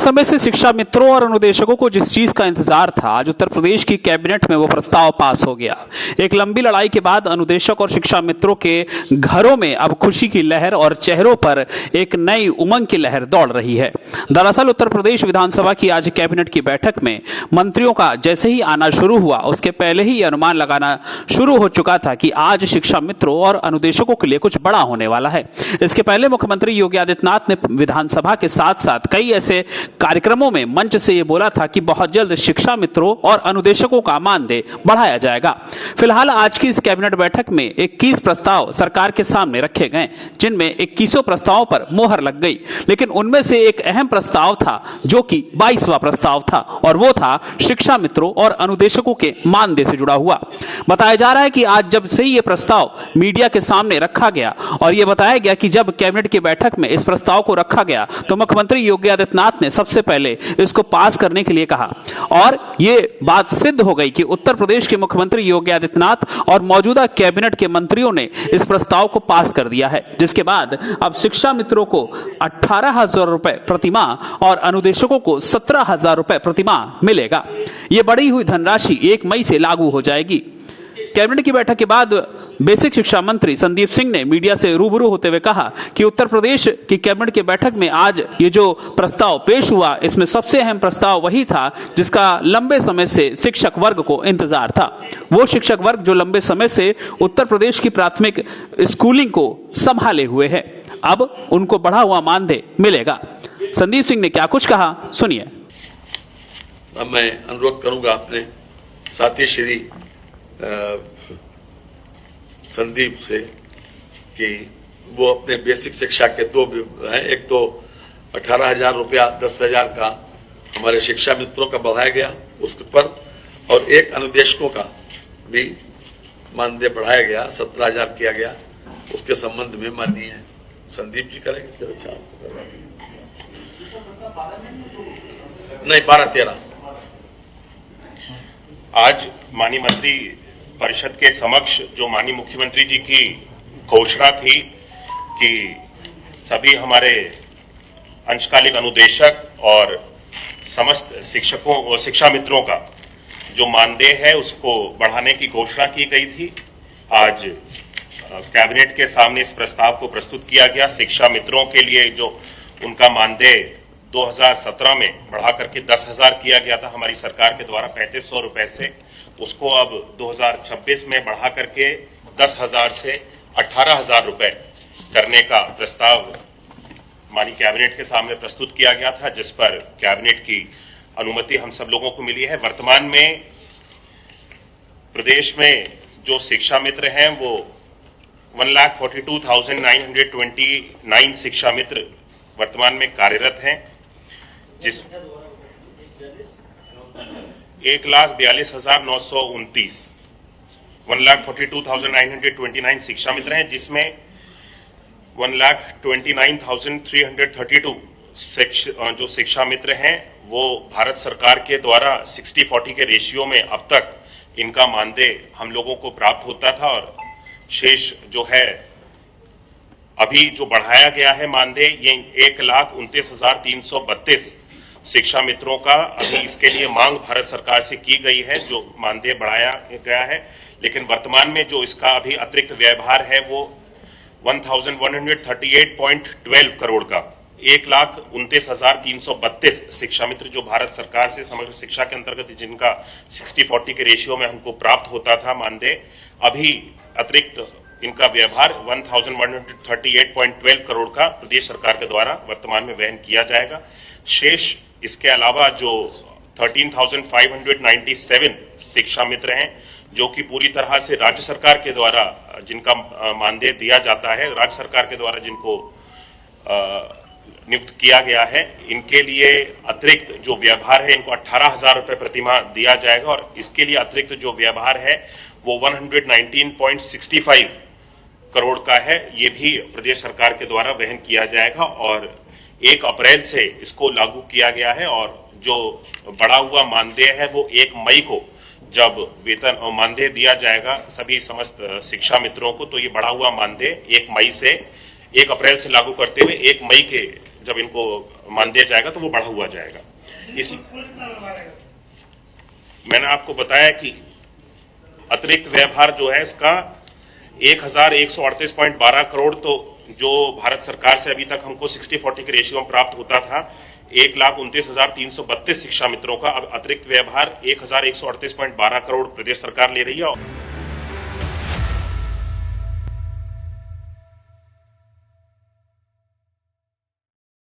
समय से शिक्षा मित्रों और अनुदेशकों को जिस चीज का इंतजार था, आज उत्तर प्रदेश की कैबिनेट में वो प्रस्ताव पास हो गया। एक लंबी लड़ाई के बाद अनुदेशक और शिक्षा मित्रों के घरों में अब खुशी की लहर और चेहरों पर एक नई उमंग की लहर दौड़ रही है। दरअसल उत्तर प्रदेश विधानसभा की आज कैबिनेट की बैठक में मंत्रियों का जैसे ही आना शुरू हुआ, उसके पहले ही अनुमान लगाना शुरू हो चुका था कि आज शिक्षा मित्रों और अनुदेशकों के लिए कुछ बड़ा होने वाला है। इसके पहले मुख्यमंत्री योगी आदित्यनाथ ने विधानसभा के साथ साथ कई ऐसे कार्यक्रमों में मंच से यह बोला था कि बहुत जल्द शिक्षा मित्रों और अनुदेशकों का मानदेय बढ़ाया जाएगा। फिलहाल आज की इस कैबिनेट बैठक में 21 प्रस्ताव सरकार के सामने रखे गए, जिनमें 21 प्रस्तावों पर मोहर लग गई। लेकिन उनमें से एक अहम प्रस्ताव था जो कि 22वां प्रस्ताव था, और वो था शिक्षा मित्रों और अनुदेशकों के मानदेय से जुड़ा हुआ। बताया जा रहा है कि आज जब से ये प्रस्ताव मीडिया के सामने रखा गया और यह बताया गया कि जब कैबिनेट की बैठक में इस प्रस्ताव को रखा गया तो मुख्यमंत्री योगी आदित्यनाथ ने सबसे पहले इसको पास करने के लिए कहा, और ये बात सिद्ध हो गई कि उत्तर प्रदेश के मुख्यमंत्री योगी आदित्यनाथ और मौजूदा कैबिनेट के मंत्रियों ने इस प्रस्ताव को पास कर दिया है, जिसके बाद अब शिक्षा मित्रों को 18,000 रुपए प्रतिमाह और अनुदेशकों को 17,000 रुपए प्रतिमाह मिलेगा। यह बढ़ी हुई धनराशि 1 मई से लागू हो जाएगी। कैबिनेट की बैठक के बाद बेसिक शिक्षा मंत्री संदीप सिंह ने मीडिया से रूबरू होते हुए कहा कि उत्तर प्रदेश की कैबिनेट की बैठक में आज ये जो प्रस्ताव पेश हुआ, इसमें सबसे अहम प्रस्ताव वही था जिसका लंबे समय से शिक्षक वर्ग को इंतजार था। वो शिक्षक वर्ग जो लंबे समय से उत्तर प्रदेश की प्राथमिक स्कूलिंग को संभाले हुए है, अब उनको बढ़ा हुआ मानदेय मिलेगा। संदीप सिंह ने क्या कुछ कहा, सुनिए। अब मैं अनुरोध करूंगा अपने साथी श्री संदीप से कि वो अपने बेसिक शिक्षा के 2 हैं, एक तो 18,000 रुपया 10,000 का हमारे शिक्षा मित्रों का बढ़ाया गया उसके पर, और एक अनुदेशकों का भी मानदेय बढ़ाया गया 17,000 किया गया। उसके संबंध में माननीय संदीप जी करेंगे। नहीं, 12-13 आज माननीय मंत्री परिषद के समक्ष जो माननीय मुख्यमंत्री जी की घोषणा थी कि सभी हमारे अंशकालिक अनुदेशक और समस्त शिक्षकों और शिक्षा मित्रों का जो मानदेय है उसको बढ़ाने की घोषणा की गई थी। आज कैबिनेट के सामने इस प्रस्ताव को प्रस्तुत किया गया। शिक्षा मित्रों के लिए जो उनका मानदेय 2017 में बढ़ा करके 10,000 किया गया था हमारी सरकार के द्वारा 3,500 रुपए से, उसको अब 2026 में बढ़ा करके 10,000 से 18,000 रुपए करने का प्रस्ताव माननीय कैबिनेट के सामने प्रस्तुत किया गया था, जिस पर कैबिनेट की अनुमति हम सब लोगों को मिली है। वर्तमान में प्रदेश में जो शिक्षा मित्र हैं वो 1,42,929 शिक्षा मित्र वर्तमान में कार्यरत हैं, जिस 1,42,929 1,42,929 शिक्षा मित्र हैं, जिसमें 1,29,332 जो शिक्षा मित्र हैं वो भारत सरकार के द्वारा 60-40 के रेशियो में अब तक इनका मानदेय हम लोगों को प्राप्त होता था, और शेष जो है अभी जो बढ़ाया गया है मानदेय ये 1,29,332 शिक्षा मित्रों का अभी इसके लिए मांग भारत सरकार से की गई है, जो मानदेय बढ़ाया गया है। लेकिन वर्तमान में जो इसका अभी अतिरिक्त व्यवहार है वो 1,138.12 करोड़ का 1,29,332 शिक्षा मित्र जो भारत सरकार से समग्र शिक्षा के अंतर्गत जिनका 60-40 के रेशियो में हमको प्राप्त होता था मानदेय, अभी अतिरिक्त इनका व्यवहार 1,138.12 करोड़ का प्रदेश सरकार के द्वारा वर्तमान में वहन किया जाएगा। शेष इसके अलावा जो 13,597 शिक्षा मित्र हैं जो कि पूरी तरह से राज्य सरकार के द्वारा जिनका मानदेय दिया जाता है, राज्य सरकार के द्वारा जिनको नियुक्त किया गया है, इनके लिए अतिरिक्त जो व्यवहार है इनको 18,000 रुपए प्रतिमाह दिया जाएगा, और इसके लिए अतिरिक्त जो व्यवहार है वो 119.65 करोड़ का है। ये भी प्रदेश सरकार के द्वारा वहन किया जाएगा और 1 अप्रैल से इसको लागू किया गया है। और जो बढ़ा हुआ मानदेय है वो 1 मई को जब वेतन और मानदेय दिया जाएगा सभी समस्त शिक्षा मित्रों को, तो ये बढ़ा हुआ मानदेय 1 मई से 1 अप्रैल से लागू करते हुए 1 मई के जब इनको मानदेय जाएगा तो वो बढ़ा हुआ जाएगा। इसी मैंने आपको बताया कि अतिरिक्त व्यवहार जो है इसका 1138.12 करोड़, तो जो भारत सरकार से अभी तक हमको 60-40 के रेशियो में प्राप्त होता था, 1,29,332 शिक्षा मित्रों का अब अतिरिक्त व्यवहार 1138.12 करोड़ प्रदेश सरकार ले रही है।